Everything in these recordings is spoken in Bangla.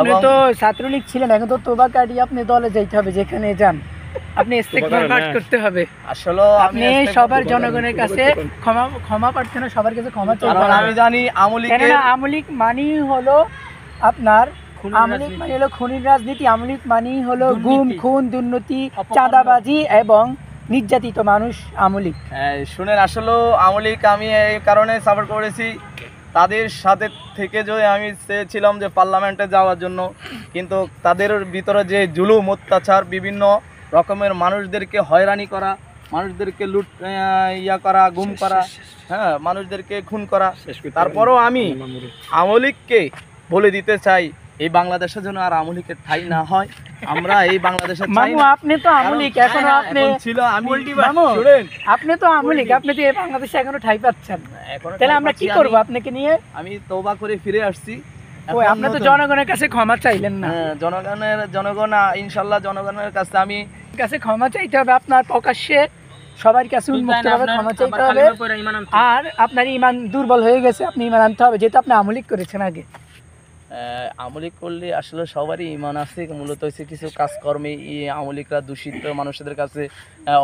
আপনি তো ছাত্রলীগ ছিলেন, এখন তো তোবা কাটিয়ে আপনি দলে যাইতে হবে, যেখানে যান আপনি ইস্তেগফার পাঠ করতে হবে। আসলে আপনি সবার জনগণের কাছে ক্ষমা প্রার্থনা, সবার কাছে ক্ষমা চাইবেন। আমি জানি আমলিক মানেই হলো আপনার খুনির রাজনীতি। আমলিক মানেই হলো গুম, খুন, দুর্নীতি, চাঁদাবাজি এবং নির্যাতিত মানুষ আমলিক। শুনেন, আসলে আমলিক আমি এই কারণে সাপোর্ট করেছি, তাদের সাথে থেকে যদি আমি চেয়েছিলাম যে পার্লামেন্টে যাওয়ার জন্য, কিন্তু তাদের ভিতরে যে জুলুম অত্যাচার, বিভিন্ন রকমের মানুষদেরকে হয়রানি করা, মানুষদেরকে লুট করা, গুম করা, হ্যাঁ, মানুষদেরকে খুন করা, তারপরও আমি আমলিককে বলে দিতে চাই এই বাংলাদেশের জন্য আর আমলিকের ঠাঁই না হয়। আমরা এই বাংলাদেশের আপনি তো আমলিক, এখনো আপনি ছিল আপনি তো আমলিক, আপনি তো এই বাংলাদেশে এখনো ঠাঁই পাচ্ছেন, তাহলে আমরা কি করব? আপনাকে নিয়ে আমি তওবা করে ফিরে আসছি। আপনি তো জনগণের কাছে ক্ষমা চাইলেন না। জনগণ ইনশাআল্লাহ জনগণের কাছে আমি ক্ষমা চাইতে হবে, আপনার প্রকাশ্যে সবার কাছে উন্মুক্তভাবে ক্ষমা চাইতে হবে। আর আপনার ঈমান দুর্বল হয়ে গেছে, আপনি ঈমান আনতে হবে, যেহেতু আপনি আমলিক করেছেন আগে। আমলিক করলে আসলে সবারই ঈমান আছে, মূলত হচ্ছে কিছু কাজকর্মে আমলিকরা দূষিত মানুষদের কাছে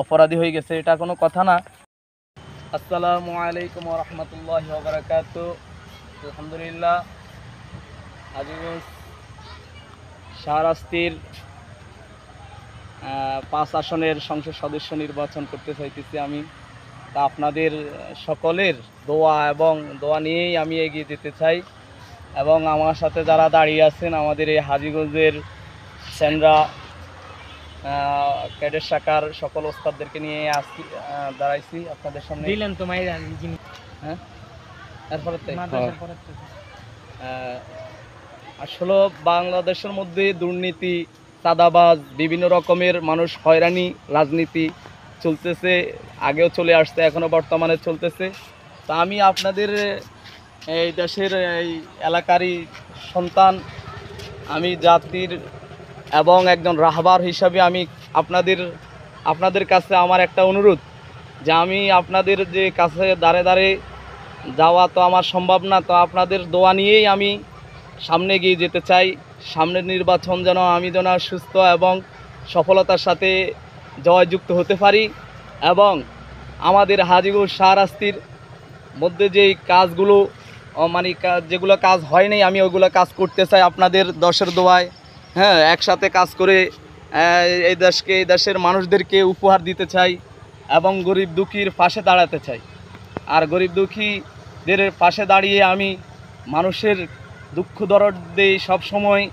অপরাধী হয়ে গেছে, এটা কোনো কথা না। আসসালামু আলাইকুম ওয়া রাহমাতুল্লাহি ওয়া বারাকাতুহু। আলহামদুলিল্লাহ, হাজীগঞ্জ শাহরাস্তির 5 আসনের সংসদ সদস্য নির্বাচন করতে চাইতেছি আমি। তা আপনাদের সকলের দোয়া নিয়েই আমি এগিয়ে যেতে চাই, এবং আমার সাথে যারা দাঁড়িয়ে আছেন আমাদের এই হাজীগঞ্জের সেনরা ক্যাডেট শাখার সকল ওস্তাদদেরকে নিয়ে দাঁড়াইছি আপনাদের সামনে। হ্যাঁ, এরপরে আসলে বাংলাদেশের মধ্যে দুর্নীতি, চাঁদাবাজ, বিভিন্ন রকমের মানুষ হয়রানি রাজনীতি চলতেছে, আগেও চলে আসছে, এখনও বর্তমানে চলতেছে। তা আমি আপনাদের এই দেশের এই এলাকারই সন্তান, আমি জাতির এবং একজন রাহবার হিসাবে আমি আপনাদের কাছে আমার একটা অনুরোধ, যে আমি আপনাদের যে কাছে দাঁড়ে যাওয়া তো আমার সম্ভব না, তো আপনাদের দোয়া নিয়েই আমি সামনে গিয়ে যেতে চাই। সামনের নির্বাচন যেন আমি সুস্থ এবং সফলতার সাথে জয়যুক্ত হতে পারি, এবং আমাদের হাজীগঞ্জ শাহরাস্তির মধ্যে যেই কাজগুলো যেগুলো কাজ হয়নি, আমি ওইগুলো কাজ করতে চাই আপনাদের দশের দোয়ায়। হ্যাঁ, একসাথে কাজ করে এই দেশের মানুষদেরকে উপহার দিতে চাই, এবং গরিব দুঃখীর পাশে দাঁড়াতে চাই। আর গরিব দুঃখীদের পাশে দাঁড়িয়ে আমি মানুষের দুঃখ দরদ দিয়ে সবসময়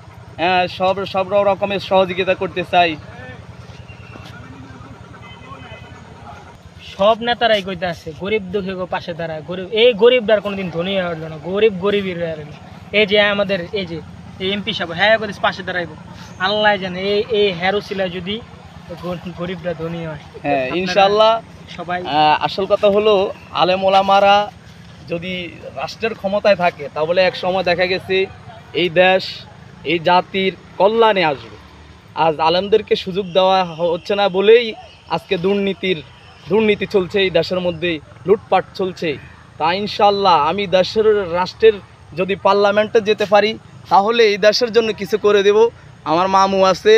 সব রকমের সহযোগিতা করতে চাই। সব নেতারাই কইতে আছে গরিব দুঃখী পাশে দাঁড়ায়, গরিবদার কোনোদিন ধনী হওয়ার না, গরিবের এই যে আমাদের এই যে এমপি সাহেব, হ্যাঁ করে পাশে দাঁড়াইব, আল্লাহ জানে এই হেরোসিলা যদি গরিবরা ধনী হয়। হ্যাঁ, ইনশাআল্লাহ। সবাই আসল কথা হলো, আলেম ওলামারা যদি রাষ্ট্রের ক্ষমতায় থাকে, তাহলে এক সময় দেখা গেছে এই দেশ এই জাতির কল্যাণে আসবে। আজ আলেমদেরকে সুযোগ দেওয়া হচ্ছে না বলেই আজকে দুর্নীতি চলছে, এই দেশের মধ্যে লুটপাট চলছে। তা ইনশাআল্লাহ আমি রাষ্ট্রের যদি পার্লামেন্টে যেতে পারি, তাহলে এই দেশের জন্য কিছু করে দেব। আমার মামু আছে,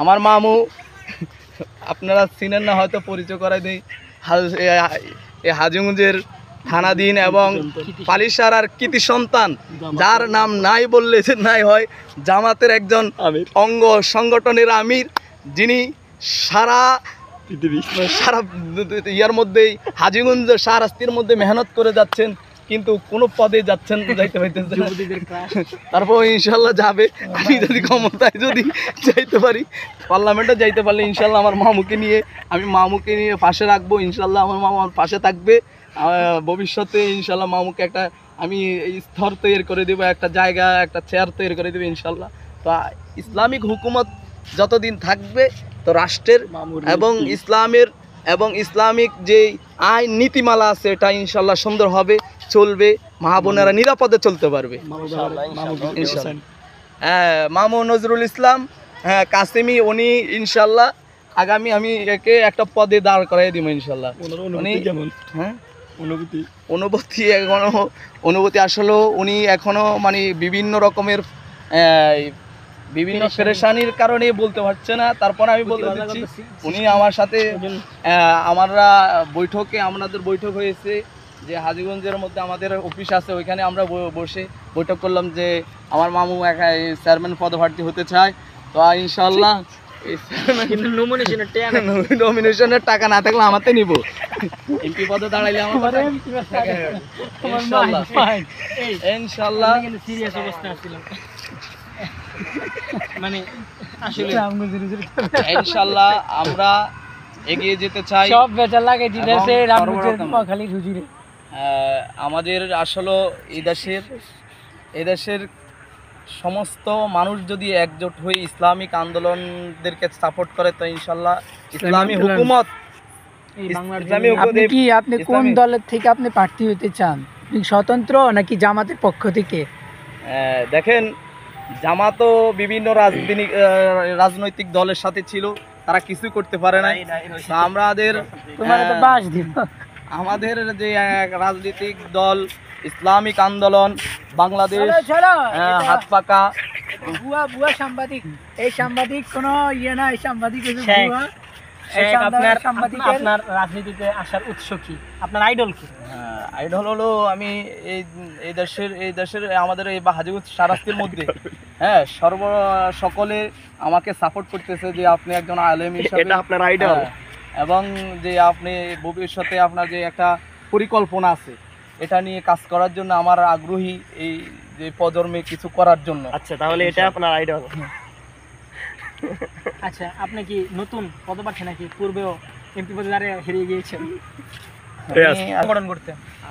আমার মামু আপনারা চিনেন না, হয়তো পরিচয় করাই দিই। এই হাজীগঞ্জের থানাধীন এবং পালিশারার কৃতি সন্তান, যার নাম নাই বললে যে নাই হয়, জামাতের একজন অঙ্গ সংগঠনের আমির, যিনি সারা ইয়ার মধ্যেই হাজীগঞ্জ শাহরাস্তির মধ্যে মেহনত করে যাচ্ছেন, কিন্তু কোনো পদে যাইতে পারতেছেন। তারপর ইনশাল্লাহ যাবে, আমি যদি ক্ষমতায় যাইতে পারি, পার্লামেন্টে যাইতে পারলে ইনশাল্লাহ আমার মামুকে নিয়ে পাশে রাখবো। ইনশাল্লাহ আমার মামু আমার পাশে থাকবে। ভবিষ্যতে ইনশাল্লাহ মামুকে একটা আমি স্তর তৈরি করে দেবো, একটা জায়গা, একটা চেয়ার তৈরি করে দেবো ইনশাল্লাহ। তো ইসলামিক হুকুমত যতদিন থাকবে, তো রাষ্ট্রের এবং ইসলামিক যে আইন নীতিমালা আছে, এটা ইনশাল্লাহ সুন্দর হবে, চলবে, মা বোনেরা নিরাপদে চলতে পারবে ইনশাল্লাহ। হ্যাঁ, মামু নজরুল ইসলাম, হ্যাঁ, কাসেমি, উনি ইনশাল্লাহ আগামী আমি একে একটা পদে দাঁড় করাই দিব ইনশাল্লাহ। উনি অনুভূতি আসলে উনি এখনো মানে বিভিন্ন রকমের বিভিন্ন পেরেশানির কারণে বলতে পারছে না, তারপর আমি বলতে দিচ্ছি উনি আমার সাথে আমরা আমাদের বৈঠক হয়েছে যে হাজীগঞ্জের মধ্যে আমাদের অফিস আছে, ওইখানে আমরা বসে বৈঠক করলাম যে আমার মামু চেয়ারম্যান পদপ্রার্থী হতে চায়। তো ইনশাআল্লাহ নমিনেশনের টাকা না থাকলে আমাতে নিব, এমপি পদে দাঁড়াইলে আমার ইনশাআল্লাহ সিরিয়াস অবস্থা ছিল মানে আসলে ইনশাআল্লাহ আমরা এগিয়ে যেতে চাই। সব বেচার লাগে দিতেছে এবং রামগঞ্জের সর্বপ্রথম নোয়াখালীর হুজুরে। আমাদের আসলে এই দেশের সমস্ত মানুষ যদি একজোট হয়ে ইসলামিক আন্দোলনদেরকে সাপোর্ট করে তো ইনশাআল্লাহ ইসলামী হুকুমত এই বাংলার ইসলামী আপনি কোন দলের থেকে আপনি প্রার্থী হতে চান? আপনি স্বতন্ত্র নাকি জামাতের পক্ষ থেকে? দেখেন, জামাতও বিভিন্ন রাজনৈতিক দলের সাথে ছিল, তারা কিছুই করতে পারে না। আমাদের তোমার তো বাস দিব। আমাদের যে রাজনৈতিক দল ইসলামিক আন্দোলন বাংলাদেশ হাত পাকা বুয়া সাংবাদিক, এই সাংবাদিক কোনো ইয়ে না, এই সাংবাদিক আপনার রাজনীতিতে আসার উৎস কি? আপনার আইডল কি? আইডল হলো আমি এই দেশের আমাদের এই হাজীগঞ্জ শাহরাস্তির মধ্যে সকলে আমাকে সাপোর্ট করতেছে যে আপনি একজন আলেম হিসেবে, এটা আপনার আইডল, এবং যে আপনি ভবিষ্যতে আপনার যে একটা পরিকল্পনা আছে এটা নিয়ে কাজ করার জন্য আমার আগ্রহী, এই যে প্রজন্মে কিছু করার জন্য। আচ্ছা, তাহলে এটা আপনার আইডল। আচ্ছা, আপনি কি নতুন পদপ্রার্থী নাকি পূর্বেও এমপি পদে দাঁড়িয়ে হেরিয়ে গিয়েছেন?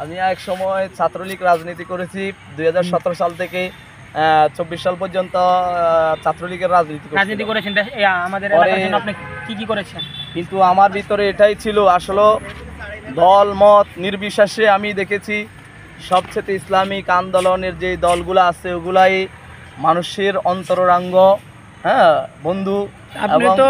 আমি এক সময় ছাত্রলীগ রাজনীতি করেছি 2017 সাল থেকে 24 সাল পর্যন্ত ছাত্রলীগের রাজনীতি করেছেন। আমাদের এলাকার জন্য আপনি কি করেছেন? কিন্তু আমার ভিতরে এটাই ছিল, আসলে দল মত নির্বিশেষে আমি দেখেছি সবচেয়ে ইসলামিক আন্দোলনের যে দলগুলো আছে ওগুলাই মানুষের অন্তরাঙ্গ বন্ধু। আপনি তো